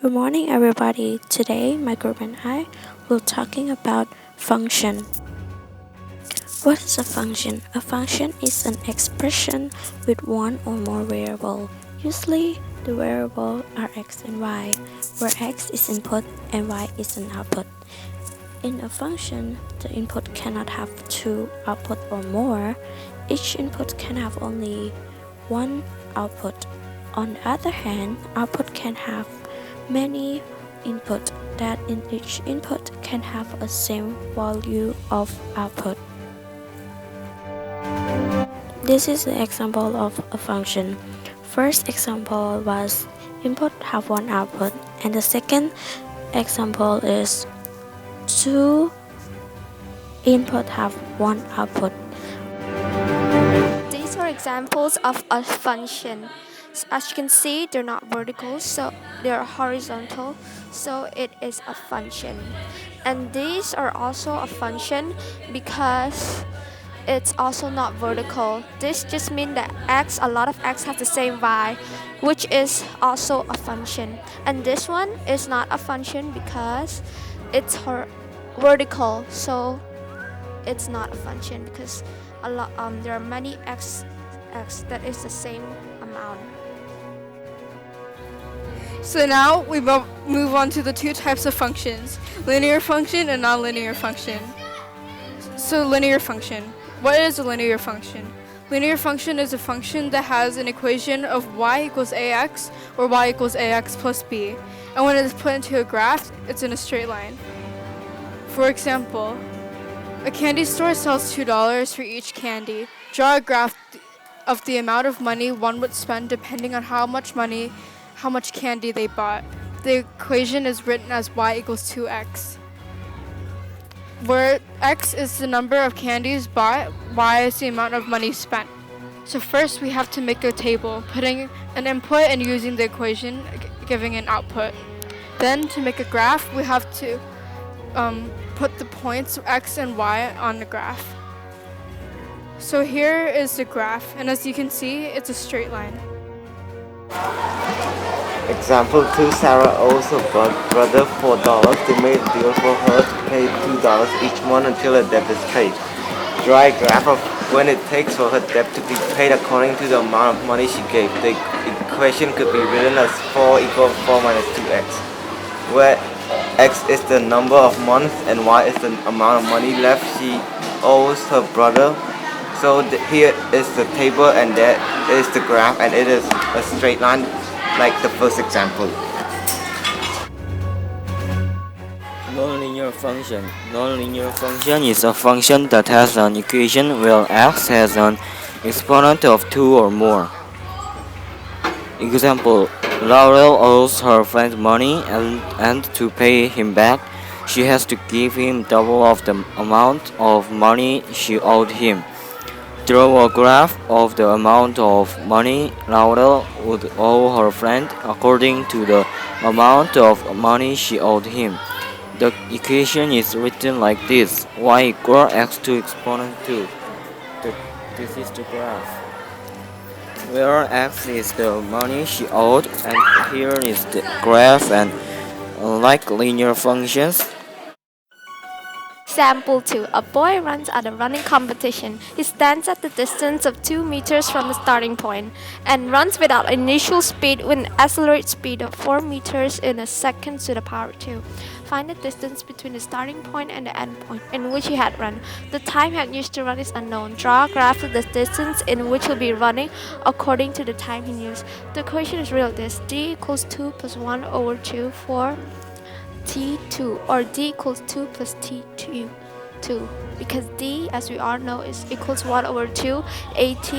Good morning, everybody. Today, my group and I will talking about function. What is a function? A function is an expression with one or more variable. Usually, the variables are x and y, where x is input and y is an output. In a function, the input cannot have two output or more. Each input can have only one output. On the other hand, output can have many input that in each input can have a same value of output. This is the example of a function. First example was input have one output, and the second example is two input have one output. These are examples of a function. As you can see, they're not vertical, so they're horizontal, so it is a function. And these are also a function because it's also not vertical. This just means that a lot of x have the same y, which is also a function. And this one is not a function because it's vertical, so it's not a function because there are many x that is the same amount. So now we move on to the two types of functions, linear function and nonlinear function. So linear function. What is a linear function? Linear function is a function that has an equation of y equals ax or y equals ax plus b. And when it is put into a graph, it's in a straight line. For example, a candy store sells $2 for each candy. Draw a graph of the amount of money one would spend depending on how much candy they bought. The equation is written as y equals 2x, where x is the number of candies bought, y is the amount of money spent. So first we have to make a table, putting an input and using the equation, giving an output. Then to make a graph, we have to put the points x and y on the graph. So here is the graph, and as you can see, it's a straight line. Example 2. Sarah owes her brother $4. They made a deal for her to pay $2 each month until her debt is paid. Draw a graph of when it takes for her debt to be paid according to the amount of money she gave. The equation could be written as 4 equals 4 minus 2x, where x is the number of months and y is the amount of money left she owes her brother. So here is the table and there is the graph, and it is a straight line like the first example. Nonlinear function. Nonlinear function is a function that has an equation where x has an exponent of 2 or more. Example: Laurel owes her friend money, and to pay him back, she has to give him double of the amount of money she owed him. Draw a graph of the amount of money Laurel would owe her friend according to the amount of money she owed him. The equation is written like this: y equals x2 exponent 2. This is the graph, where x is the money she owed, and here is the graph. And like linear functions, Example 2. A boy runs at a running competition. He stands at the distance of 2 meters from the starting point and runs without initial speed with an accelerated speed of 4 meters in a second to the power 2. Find the distance between the starting point and the end point in which he had run. The time he had used to run is unknown. Draw a graph of the distance in which he'll be running according to the time he used. The equation is real this: d equals 2 plus 1 over 2 for t2, or d equals 2 plus t2, because d, as we all know, is equals 1 over 2 at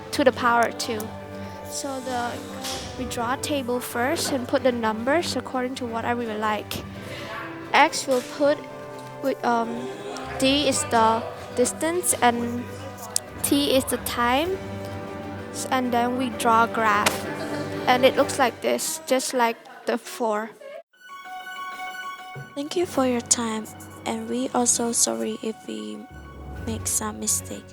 to the power 2. So we draw a table first and put the numbers according to what I really like. X will put with d is the distance and t is the time, and then we draw a graph, and it looks like this, just like the 4. Thank you for your time, and we also sorry if we make some mistake.